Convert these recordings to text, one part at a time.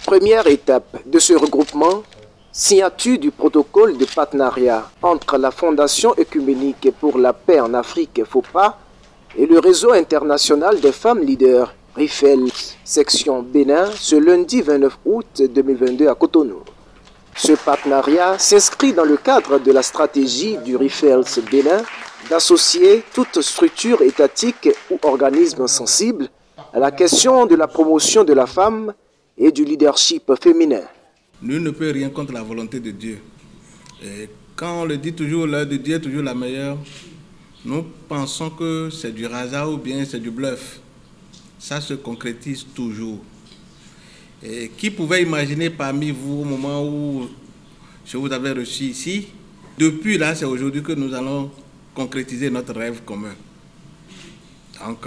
Première étape de ce regroupement, signature du protocole de partenariat entre la Fondation œcuménique pour la paix en Afrique, FOPA, et le réseau international des femmes leaders, RIFEL, section Bénin, ce lundi 29 août 2022 à Cotonou. Ce partenariat s'inscrit dans le cadre de la stratégie du RIFEL Bénin d'associer toute structure étatique ou organisme sensible à la question de la promotion de la femme et du leadership féminin. Nul ne peut rien contre la volonté de Dieu. Et quand on le dit toujours, l'heure de Dieu est toujours la meilleure, nous pensons que c'est du hasard ou bien c'est du bluff. Ça se concrétise toujours. Et qui pouvait imaginer parmi vous au moment où je vous avais reçu ici, depuis là, c'est aujourd'hui que nous allons concrétiser notre rêve commun. Donc,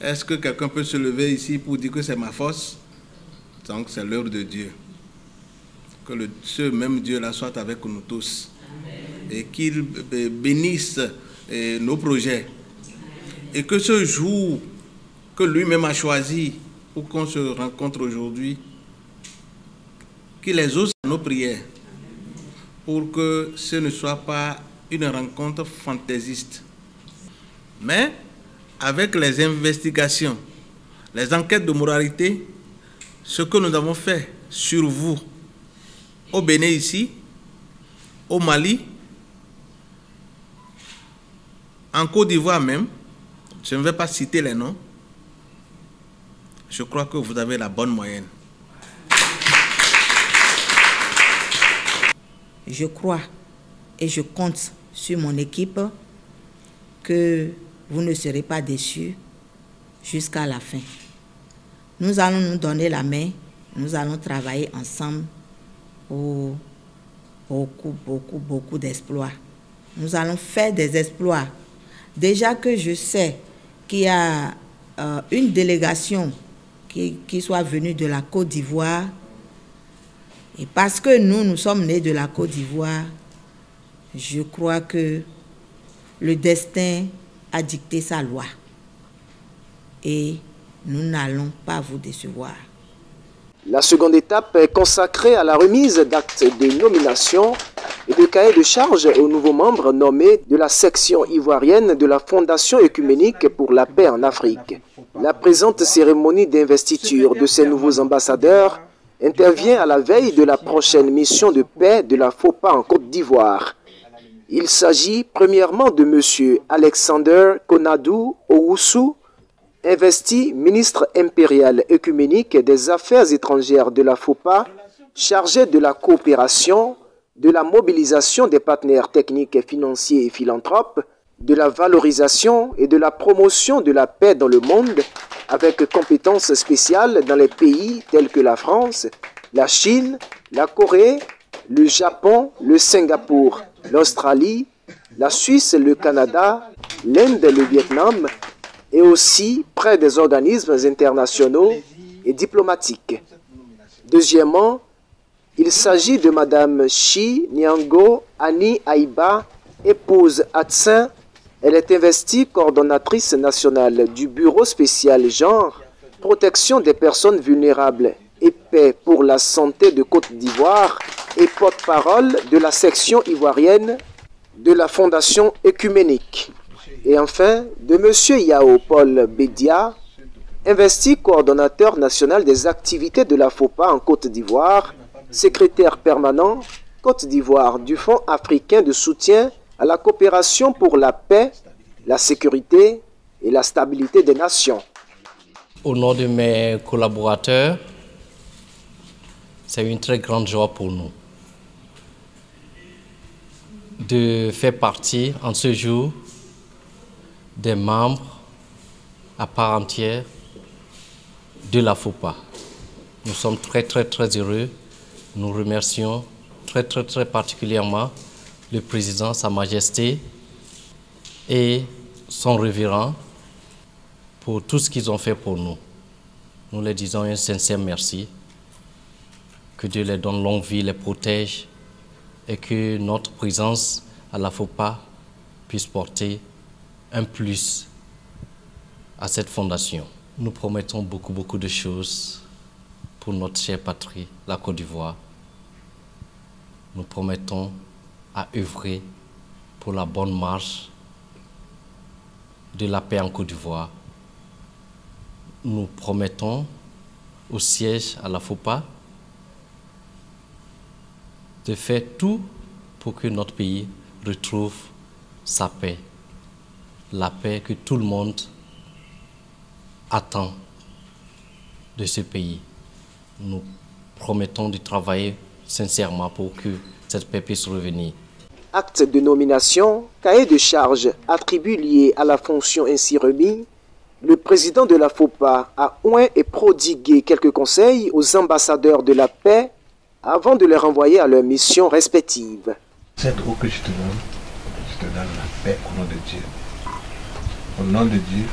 est-ce que quelqu'un peut se lever ici pour dire que c'est ma force? Donc, c'est l'œuvre de Dieu. Que ce même Dieu-là soit avec nous tous. Amen. Et qu'il bénisse nos projets. Et que ce jour que lui-même a choisi pour qu'on se rencontre aujourd'hui, qu'il exauce nos prières pour que ce ne soit pas une rencontre fantaisiste. Mais avec les investigations, les enquêtes de moralité, ce que nous avons fait sur vous, au Bénin ici, au Mali, en Côte d'Ivoire même, je ne vais pas citer les noms, je crois que vous avez la bonne moyenne. Je crois et je compte sur mon équipe que vous ne serez pas déçus jusqu'à la fin. Nous allons nous donner la main, nous allons travailler ensemble pour beaucoup d'exploits. Nous allons faire des exploits. Déjà que je sais qu'il y a une délégation qui soit venue de la Côte d'Ivoire, et parce que nous sommes nés de la Côte d'Ivoire, je crois que le destin a dicté sa loi. Et nous n'allons pas vous décevoir. La seconde étape est consacrée à la remise d'actes de nomination et de cahiers de charges aux nouveaux membres nommés de la section ivoirienne de la Fondation œcuménique pour la paix en Afrique. La présente cérémonie d'investiture de ces nouveaux ambassadeurs intervient à la veille de la prochaine mission de paix de la FOPA en Côte d'Ivoire. Il s'agit premièrement de M. Alexander Konadou Owusu, investi ministre impérial œcuménique des Affaires étrangères de la FOPA, chargé de la coopération, de la mobilisation des partenaires techniques, financiers et philanthropes, de la valorisation et de la promotion de la paix dans le monde, avec compétences spéciales dans les pays tels que la France, la Chine, la Corée, le Japon, le Singapour, l'Australie, la Suisse, le Canada, l'Inde et le Vietnam, et aussi près des organismes internationaux et diplomatiques. Deuxièmement, il s'agit de Mme Chi Nyango Annie Aïba, épouse Atsin. Elle est investie coordonnatrice nationale du Bureau spécial genre, protection des personnes vulnérables et paix pour la santé de Côte d'Ivoire et porte-parole de la section ivoirienne de la Fondation œcuménique. Et enfin, de M. Yao Paul Bédia, investi coordonnateur national des activités de la FOPA en Côte d'Ivoire, secrétaire permanent Côte d'Ivoire du Fonds africain de soutien à la coopération pour la paix, la sécurité et la stabilité des nations. Au nom de mes collaborateurs, c'est une très grande joie pour nous de faire partie en ce jour des membres à part entière de la FOPA. Nous sommes très heureux. Nous remercions très particulièrement le président, Sa Majesté et son révérend pour tout ce qu'ils ont fait pour nous. Nous leur disons un sincère merci. Que Dieu les donne longue vie, les protège et que notre présence à la FOPA puisse porter un plus à cette fondation. Nous promettons beaucoup de choses pour notre chère patrie, la Côte d'Ivoire. Nous promettons à œuvrer pour la bonne marche de la paix en Côte d'Ivoire. Nous promettons au siège à la FOPA de faire tout pour que notre pays retrouve sa paix, la paix que tout le monde attend de ce pays. Nous promettons de travailler sincèrement pour que cette paix puisse revenir. Acte de nomination, cahier de charges, attributs liés à la fonction ainsi remis, le président de la FOPA a oint et prodigué quelques conseils aux ambassadeurs de la paix avant de les renvoyer à leurs missions respectives. Cette eau que je te donne la paix au nom de Dieu. Au nom de Dieu,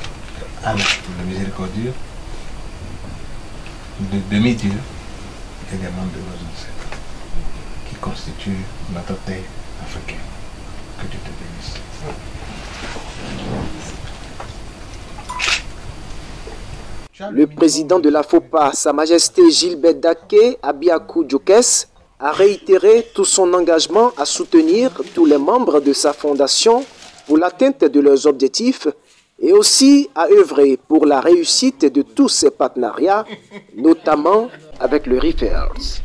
le miséricordieux, de demi-dieu et des membres de nos ancêtres qui constituent notre terre africaine. Que Dieu te bénisse. Le président de la FOPA, Sa Majesté Gilbert Daké Abiakou Djokes, a réitéré tout son engagement à soutenir tous les membres de sa fondation pour l'atteinte de leurs objectifs et aussi à œuvrer pour la réussite de tous ses partenariats, notamment avec le RIFERS.